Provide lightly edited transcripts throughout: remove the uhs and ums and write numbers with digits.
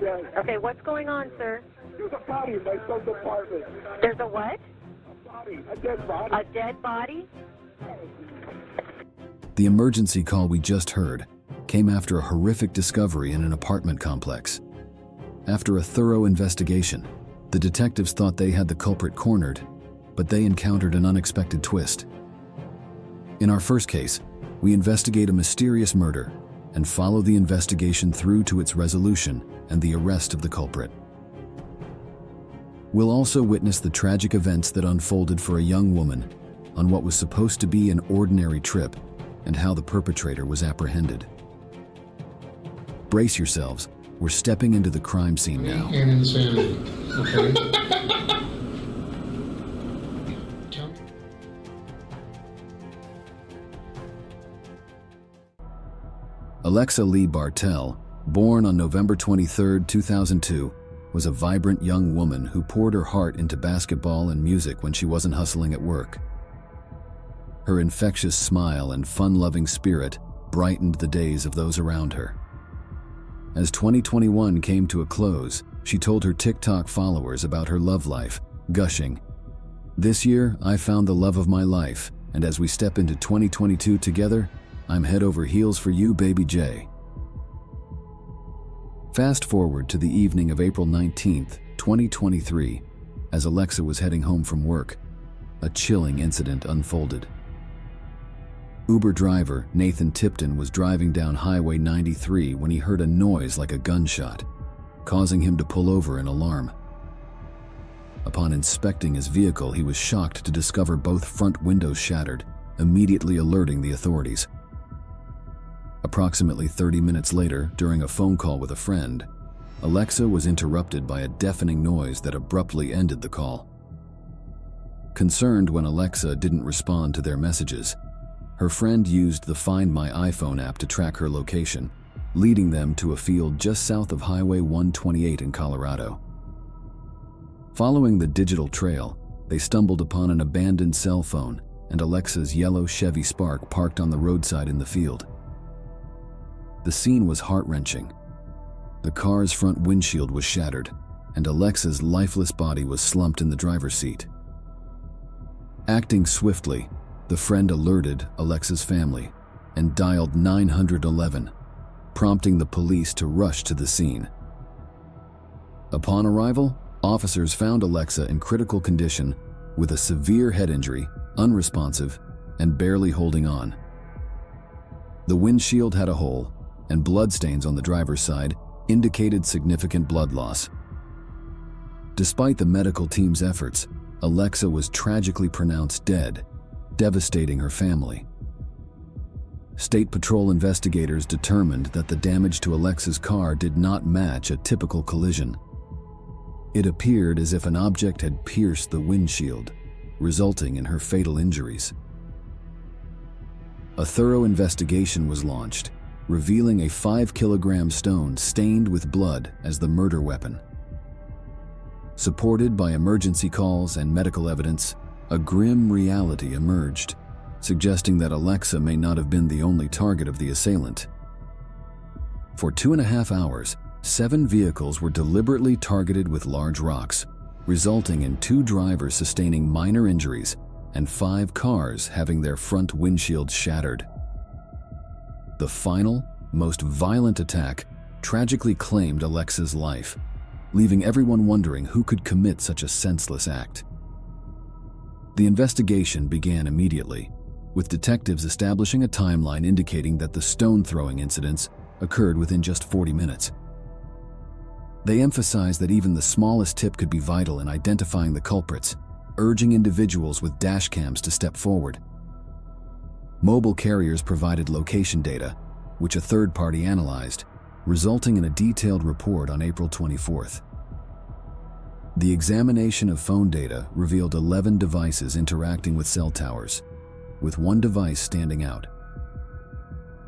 Yes. Okay, what's going on, sir? There's a body in my son's apartment. There's a what? A body. A dead body. A dead body? The emergency call we just heard came after a horrific discovery in an apartment complex. After a thorough investigation, the detectives thought they had the culprit cornered, but they encountered an unexpected twist. In our first case, we investigate a mysterious murder and follow the investigation through to its resolution and the arrest of the culprit. We'll also witness the tragic events that unfolded for a young woman on what was supposed to be an ordinary trip and how the perpetrator was apprehended. Brace yourselves, we're stepping into the crime scene now. And insanity, okay? Alexa Lee Bartell, born on November 23, 2002, was a vibrant young woman who poured her heart into basketball and music when she wasn't hustling at work. Her infectious smile and fun-loving spirit brightened the days of those around her. As 2021 came to a close, she told her TikTok followers about her love life, gushing, "This year, I found the love of my life, and as we step into 2022 together, I'm head over heels for you, baby J." Fast forward to the evening of April 19th, 2023, as Alexa was heading home from work, a chilling incident unfolded. Uber driver Nathan Tipton was driving down Highway 93 when he heard a noise like a gunshot, causing him to pull over in alarm. Upon inspecting his vehicle, he was shocked to discover both front windows shattered, immediately alerting the authorities. Approximately 30 minutes later, during a phone call with a friend, Alexa was interrupted by a deafening noise that abruptly ended the call. Concerned when Alexa didn't respond to their messages, her friend used the Find My iPhone app to track her location, leading them to a field just south of Highway 128 in Colorado. Following the digital trail, they stumbled upon an abandoned cell phone and Alexa's yellow Chevy Spark parked on the roadside in the field. The scene was heart-wrenching. The car's front windshield was shattered, and Alexa's lifeless body was slumped in the driver's seat. Acting swiftly, the friend alerted Alexa's family and dialed 911, prompting the police to rush to the scene. Upon arrival, officers found Alexa in critical condition with a severe head injury, unresponsive, and barely holding on. The windshield had a hole, and bloodstains on the driver's side indicated significant blood loss. Despite the medical team's efforts, Alexa was tragically pronounced dead, devastating her family. State Patrol investigators determined that the damage to Alexa's car did not match a typical collision. It appeared as if an object had pierced the windshield, resulting in her fatal injuries. A thorough investigation was launched, revealing a 5-kilogram stone stained with blood as the murder weapon. Supported by emergency calls and medical evidence, a grim reality emerged, suggesting that Alexa may not have been the only target of the assailant. For 2.5 hours, 7 vehicles were deliberately targeted with large rocks, resulting in 2 drivers sustaining minor injuries and 5 cars having their front windshields shattered. The final, most violent attack tragically claimed Alexa's life, leaving everyone wondering who could commit such a senseless act. The investigation began immediately, with detectives establishing a timeline indicating that the stone-throwing incidents occurred within just 40 minutes. They emphasized that even the smallest tip could be vital in identifying the culprits, urging individuals with dash cams to step forward. Mobile carriers provided location data, which a third party analyzed, resulting in a detailed report on April 24th. The examination of phone data revealed 11 devices interacting with cell towers, with 1 device standing out.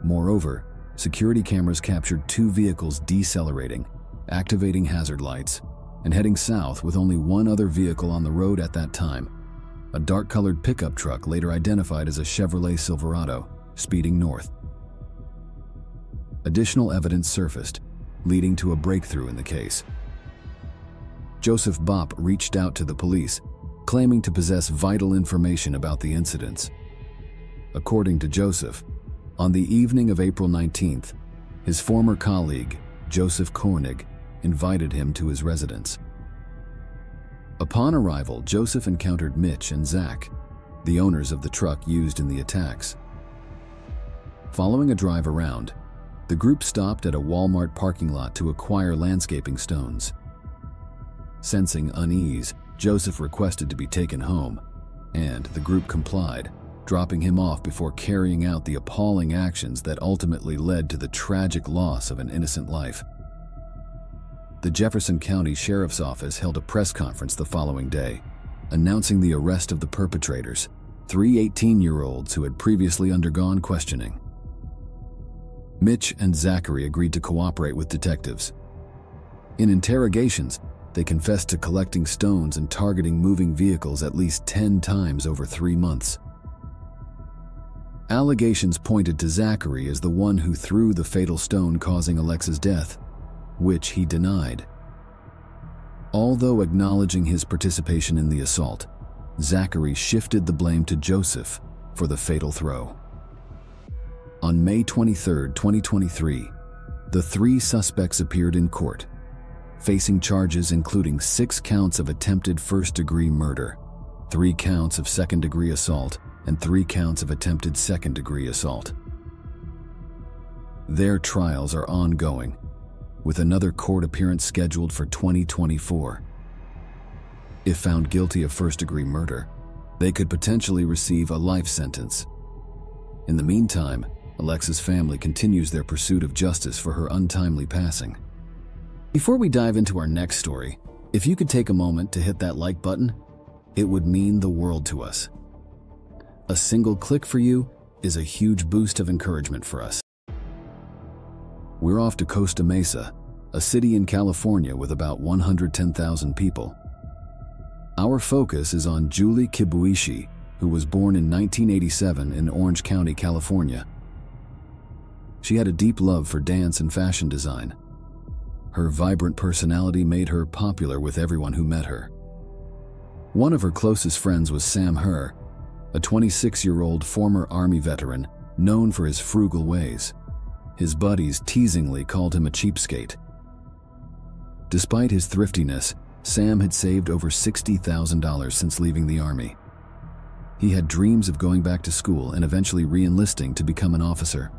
Moreover, security cameras captured 2 vehicles decelerating, activating hazard lights, and heading south with only 1 other vehicle on the road at that time, a dark-colored pickup truck later identified as a Chevrolet Silverado, speeding north. Additional evidence surfaced, leading to a breakthrough in the case. Joseph Bopp reached out to the police, claiming to possess vital information about the incidents. According to Joseph, on the evening of April 19th, his former colleague, Joseph Koenig, invited him to his residence. Upon arrival, Joseph encountered Mitch and Zach, the owners of the truck used in the attacks. Following a drive around, the group stopped at a Walmart parking lot to acquire landscaping stones. Sensing unease, Joseph requested to be taken home, and the group complied, dropping him off before carrying out the appalling actions that ultimately led to the tragic loss of an innocent life. The Jefferson County Sheriff's Office held a press conference the following day, announcing the arrest of the perpetrators, 3 18-year-olds who had previously undergone questioning. Mitch and Zachary agreed to cooperate with detectives. In interrogations, they confessed to collecting stones and targeting moving vehicles at least 10 times over 3 months. Allegations pointed to Zachary as the one who threw the fatal stone causing Alexa's death, which he denied. Although acknowledging his participation in the assault, Zachary shifted the blame to Joseph for the fatal throw. On May 23, 2023, the 3 suspects appeared in court, facing charges including 6 counts of attempted first-degree murder, 3 counts of second-degree assault, and 3 counts of attempted second-degree assault. Their trials are ongoing, with another court appearance scheduled for 2024. If found guilty of first-degree murder, they could potentially receive a life sentence. In the meantime, Alexa's family continues their pursuit of justice for her untimely passing. Before we dive into our next story, if you could take a moment to hit that like button, it would mean the world to us. A single click for you is a huge boost of encouragement for us. We're off to Costa Mesa, a city in California with about 110,000 people. Our focus is on Julie Kibuishi, who was born in 1987 in Orange County, California. She had a deep love for dance and fashion design. Her vibrant personality made her popular with everyone who met her. One of her closest friends was Sam Herr, a 26-year-old former Army veteran known for his frugal ways. His buddies teasingly called him a cheapskate. Despite his thriftiness, Sam had saved over $60,000 since leaving the Army. He had dreams of going back to school and eventually re-enlisting to become an officer.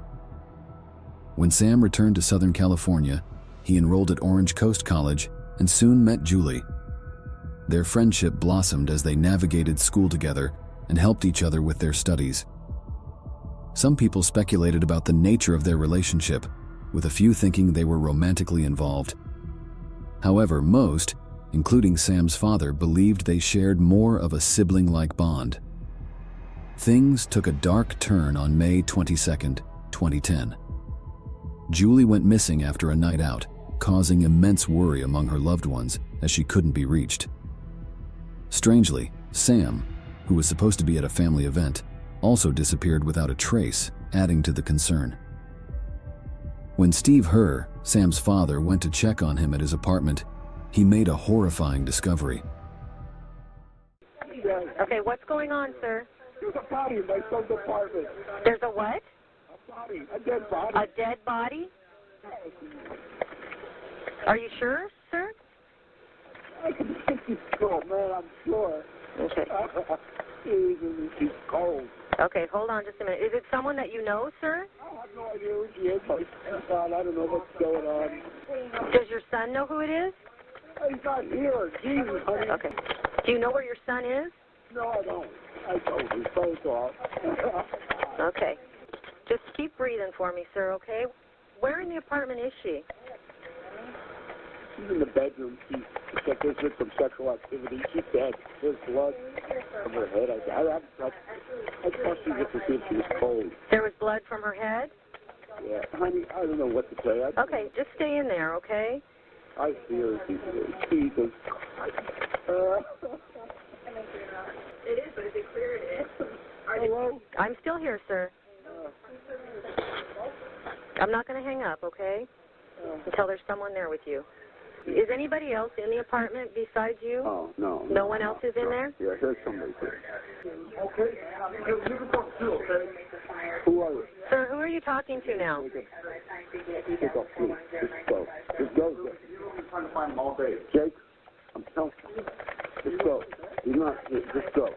When Sam returned to Southern California, he enrolled at Orange Coast College and soon met Julie. Their friendship blossomed as they navigated school together and helped each other with their studies. Some people speculated about the nature of their relationship, with a few thinking they were romantically involved. However, most, including Sam's father, believed they shared more of a sibling-like bond. Things took a dark turn on May 22, 2010. Julie went missing after a night out, causing immense worry among her loved ones as she couldn't be reached. Strangely, Sam, who was supposed to be at a family event, also disappeared without a trace, adding to the concern. When Steve Herr, Sam's father, went to check on him at his apartment, he made a horrifying discovery. Okay, what's going on, sir? There's a body in my son's apartment. There's a what? A body, a dead body. A dead body? Are you sure, sir? I can think he's cold, man, I'm sure. Okay. He's cold. Okay, hold on just a minute. Is it someone that you know, sir? I have no idea who she is. I don't know what's going on. Does your son know who it is? He's not here. Jesus, honey. Okay. Do you know where your son is? No, I don't. I told you. Phone call. Okay. Just keep breathing for me, sir, okay? Where in the apartment is she? She's in the bedroom. She's like there's been some sexual activity. She's dead. There's blood from her head. I thought she was to see if she was cold. There was blood from her head? Yeah, honey, I don't know what to say. Okay, just stay in there, okay? I fear Jesus. It is, but is it clear it is? Hello? I'm still here, sir. I'm not going to hang up, okay? until there's someone there with you. Is anybody else in the apartment besides you? Oh, no. No one else is in there? Yeah, here's somebody. Okay. You can talk too, okay? Who are you? Sir, who are you talking to now? Take off, please. Just go. Just go. I've been trying to find him all day. Jake, I'm telling you. Just go. He's not here. Just go.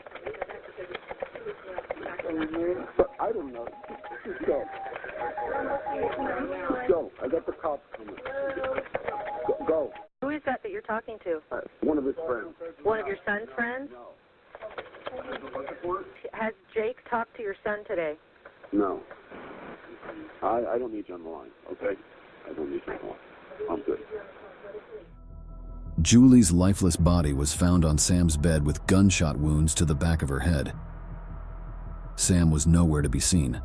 But I don't know. Just go. Just go. I got the cops coming. Go. Who is that you're talking to? One of his friends. One of your son's friends? No. Has Jake talked to your son today? No. I don't need you on the line, okay? I don't need you on the line. I'm good. Julie's lifeless body was found on Sam's bed with gunshot wounds to the back of her head. Sam was nowhere to be seen.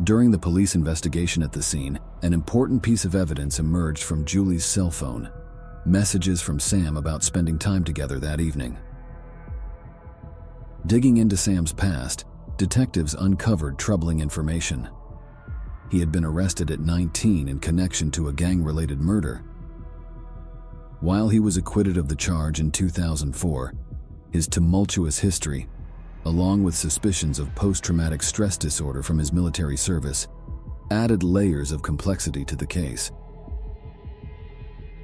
During the police investigation at the scene, an important piece of evidence emerged from Julie's cell phone. Messages from Sam about spending time together that evening. Digging into Sam's past, detectives uncovered troubling information. He had been arrested at 19 in connection to a gang-related murder. While he was acquitted of the charge in 2004, his tumultuous history, along with suspicions of post-traumatic stress disorder from his military service, added layers of complexity to the case.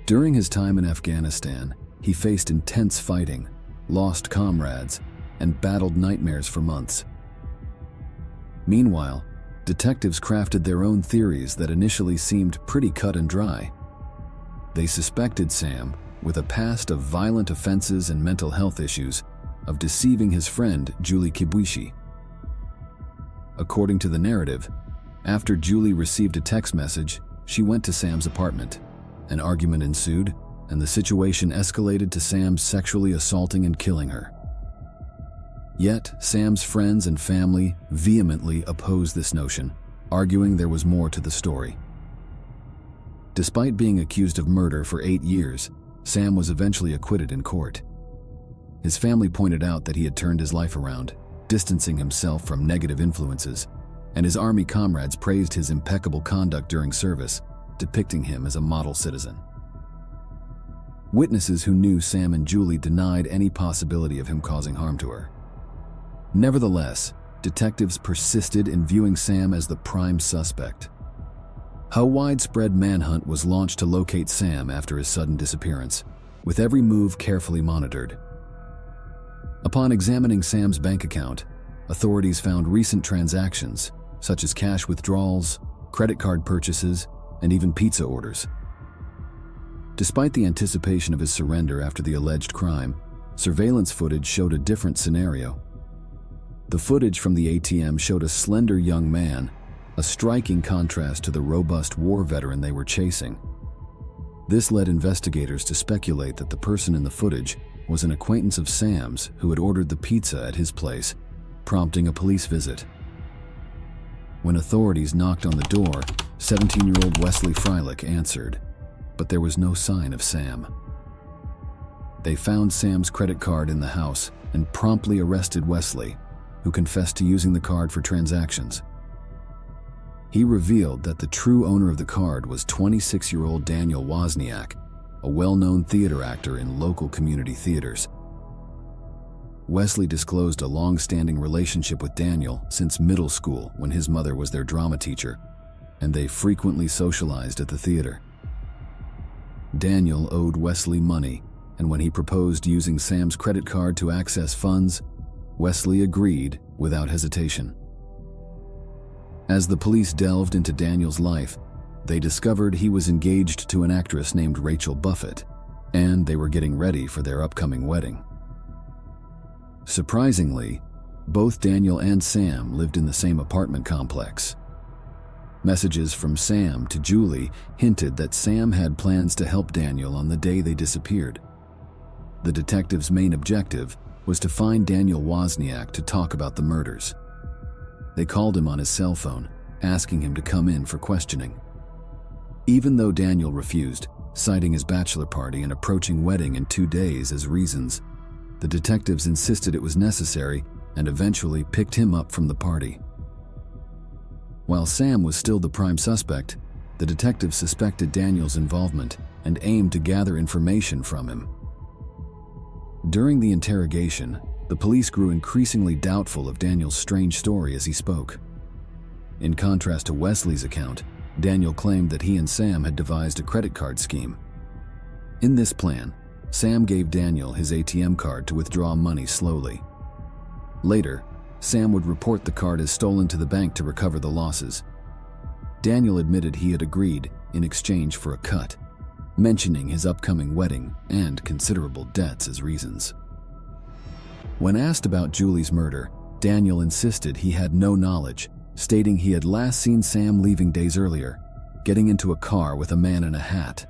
During his time in Afghanistan, he faced intense fighting, lost comrades, and battled nightmares for months. Meanwhile, detectives crafted their own theories that initially seemed pretty cut and dry. They suspected Sam, with a past of violent offenses and mental health issues, of deceiving his friend Julie Kibuishi. According to the narrative, after Julie received a text message, she went to Sam's apartment. An argument ensued, and the situation escalated to Sam sexually assaulting and killing her. Yet, Sam's friends and family vehemently opposed this notion, arguing there was more to the story. Despite being accused of murder for 8 years, Sam was eventually acquitted in court. His family pointed out that he had turned his life around, distancing himself from negative influences, and his army comrades praised his impeccable conduct during service, depicting him as a model citizen. Witnesses who knew Sam and Julie denied any possibility of him causing harm to her. Nevertheless, detectives persisted in viewing Sam as the prime suspect. A widespread manhunt was launched to locate Sam after his sudden disappearance, with every move carefully monitored. Upon examining Sam's bank account, authorities found recent transactions, such as cash withdrawals, credit card purchases, and even pizza orders. Despite the anticipation of his surrender after the alleged crime, surveillance footage showed a different scenario. The footage from the ATM showed a slender young man, a striking contrast to the robust war veteran they were chasing. This led investigators to speculate that the person in the footage was an acquaintance of Sam's who had ordered the pizza at his place, prompting a police visit. When authorities knocked on the door, 17-year-old Wesley Freilich answered, but there was no sign of Sam. They found Sam's credit card in the house and promptly arrested Wesley, who confessed to using the card for transactions. He revealed that the true owner of the card was 26-year-old Daniel Wozniak, a well-known theater actor in local community theaters. Wesley disclosed a long-standing relationship with Daniel since middle school when his mother was their drama teacher, and they frequently socialized at the theater. Daniel owed Wesley money, and when he proposed using Sam's credit card to access funds, Wesley agreed without hesitation. As the police delved into Daniel's life, they discovered he was engaged to an actress named Rachel Buffett, and they were getting ready for their upcoming wedding. Surprisingly, both Daniel and Sam lived in the same apartment complex. Messages from Sam to Julie hinted that Sam had plans to help Daniel on the day they disappeared. The detective's main objective was to find Daniel Wozniak to talk about the murders. They called him on his cell phone, asking him to come in for questioning. Even though Daniel refused, citing his bachelor party and approaching wedding in 2 days as reasons, the detectives insisted it was necessary and eventually picked him up from the party. While Sam was still the prime suspect, the The detectives suspected Daniel's involvement and aimed to gather information from him. During the interrogation, the police grew increasingly doubtful of Daniel's strange story as he spoke. In contrast to Wesley's account, Daniel claimed that he and Sam had devised a credit card scheme. In this plan, Sam gave Daniel his ATM card to withdraw money slowly. Later, Sam would report the card as stolen to the bank to recover the losses. Daniel admitted he had agreed in exchange for a cut, mentioning his upcoming wedding and considerable debts as reasons. When asked about Julie's murder, Daniel insisted he had no knowledge, stating he had last seen Sam leaving days earlier, getting into a car with a man in a hat.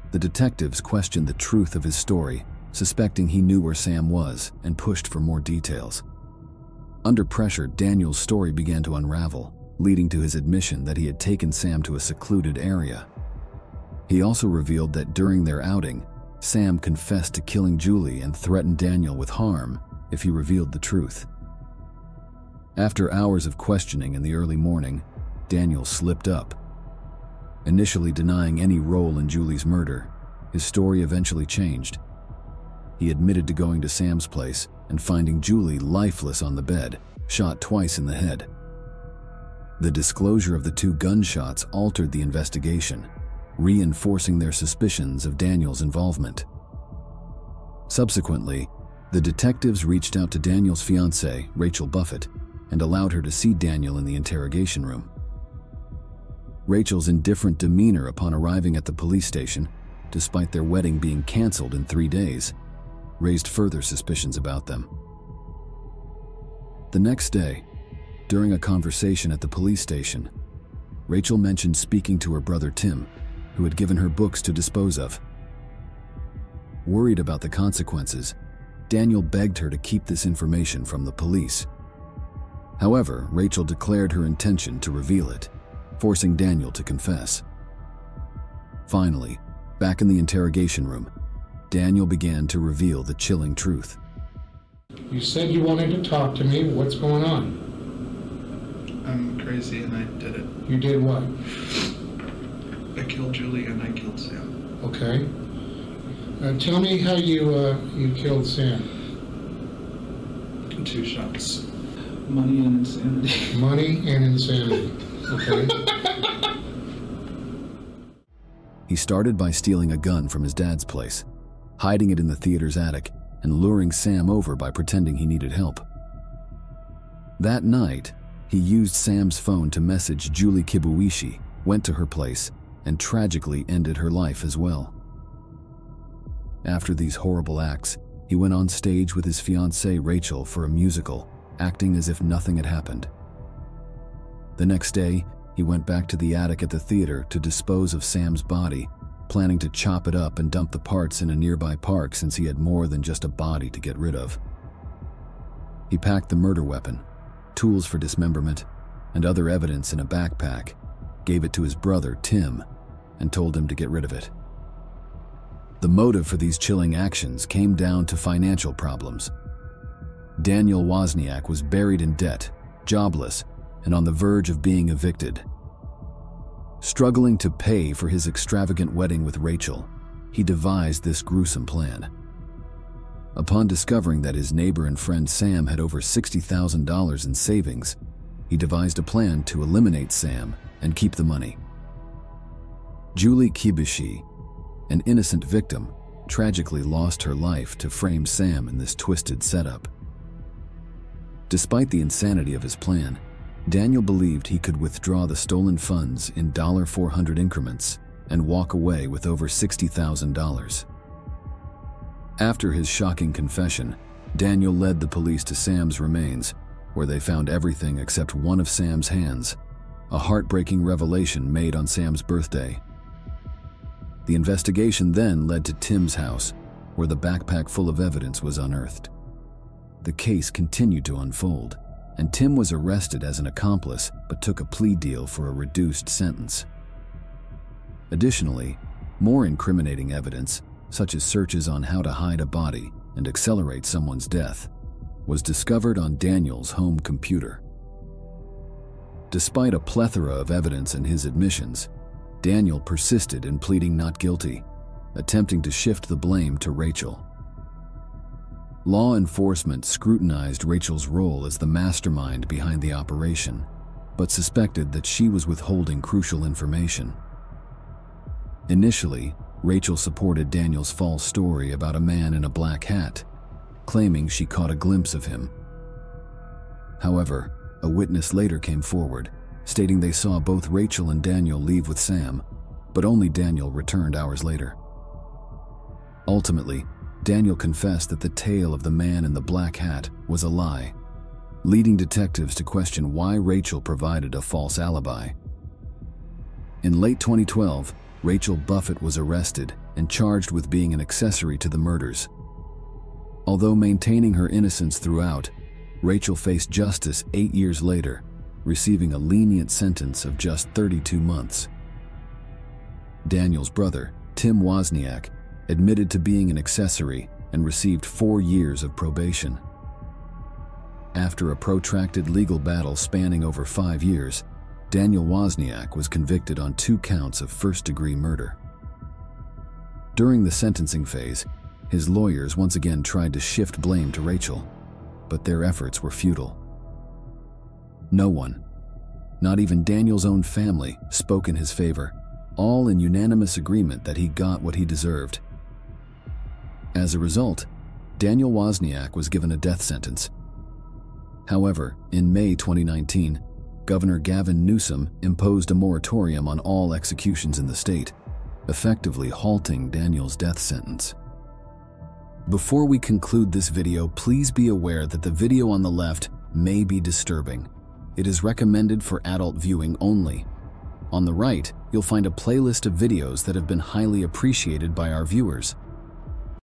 The detectives questioned the truth of his story, suspecting he knew where Sam was, and pushed for more details. Under pressure, Daniel's story began to unravel, leading to his admission that he had taken Sam to a secluded area. He also revealed that during their outing, Sam confessed to killing Julie and threatened Daniel with harm if he revealed the truth. After hours of questioning in the early morning, Daniel slipped up. Initially denying any role in Julie's murder, his story eventually changed. He admitted to going to Sam's place and finding Julie lifeless on the bed, shot twice in the head. The disclosure of the 2 gunshots altered the investigation, reinforcing their suspicions of Daniel's involvement. Subsequently, the detectives reached out to Daniel's fiancée, Rachel Buffett, and allowed her to see Daniel in the interrogation room. Rachel's indifferent demeanor upon arriving at the police station, despite their wedding being canceled in 3 days, raised further suspicions about them. The next day, during a conversation at the police station, Rachel mentioned speaking to her brother Tim, who had given her books to dispose of. Worried about the consequences, Daniel begged her to keep this information from the police. However, Rachel declared her intention to reveal it, forcing Daniel to confess. Finally, back in the interrogation room, Daniel began to reveal the chilling truth. You said you wanted to talk to me. What's going on? I'm crazy and I did it. You did what? I killed Julie and I killed Sam. Okay. Tell me how you killed Sam. 2 shots. Money and insanity. Money and insanity. Okay. He started by stealing a gun from his dad's place, hiding it in the theater's attic, and luring Sam over by pretending he needed help. That night, he used Sam's phone to message Julie Kibuishi, went to her place, and tragically ended her life as well. After these horrible acts, he went on stage with his fiancée Rachel for a musical, acting as if nothing had happened. The next day, he went back to the attic at the theater to dispose of Sam's body, planning to chop it up and dump the parts in a nearby park since he had more than just a body to get rid of. He packed the murder weapon, tools for dismemberment, and other evidence in a backpack, gave it to his brother, Tim, and told him to get rid of it. The motive for these chilling actions came down to financial problems. Daniel Wozniak was buried in debt, jobless, and on the verge of being evicted. Struggling to pay for his extravagant wedding with Rachel, he devised this gruesome plan. Upon discovering that his neighbor and friend Sam had over $60,000 in savings, he devised a plan to eliminate Sam and keep the money. Julie Kibuishi, an innocent victim, tragically lost her life to frame Sam in this twisted setup. Despite the insanity of his plan, Daniel believed he could withdraw the stolen funds in $400 increments and walk away with over $60,000. After his shocking confession, Daniel led the police to Sam's remains, where they found everything except one of Sam's hands, a heartbreaking revelation made on Sam's birthday. The investigation then led to Tim's house, where the backpack full of evidence was unearthed. The case continued to unfold, and Tim was arrested as an accomplice but took a plea deal for a reduced sentence. Additionally, more incriminating evidence, such as searches on how to hide a body and accelerate someone's death, was discovered on Daniel's home computer. Despite a plethora of evidence and his admissions, Daniel persisted in pleading not guilty, attempting to shift the blame to Rachel. Law enforcement scrutinized Rachel's role as the mastermind behind the operation, but suspected that she was withholding crucial information. Initially, Rachel supported Daniel's false story about a man in a black hat, claiming she caught a glimpse of him. However, a witness later came forward, stating they saw both Rachel and Daniel leave with Sam, but only Daniel returned hours later. Ultimately, Daniel confessed that the tale of the man in the black hat was a lie, leading detectives to question why Rachel provided a false alibi. In late 2012, Rachel Buffett was arrested and charged with being an accessory to the murders. Although maintaining her innocence throughout, Rachel faced justice 8 years later, receiving a lenient sentence of just 32 months. Daniel's brother, Tim Wozniak, admitted to being an accessory and received 4 years of probation. After a protracted legal battle spanning over 5 years, Daniel Wozniak was convicted on 2 counts of first-degree murder. During the sentencing phase, his lawyers once again tried to shift blame to Rachel, but their efforts were futile. No one, not even Daniel's own family, spoke in his favor, all in unanimous agreement that he got what he deserved. As a result, Daniel Wozniak was given a death sentence. However, in May 2019, Governor Gavin Newsom imposed a moratorium on all executions in the state, effectively halting Daniel's death sentence. Before we conclude this video, please be aware that the video on the left may be disturbing. It is recommended for adult viewing only. On the right, you'll find a playlist of videos that have been highly appreciated by our viewers.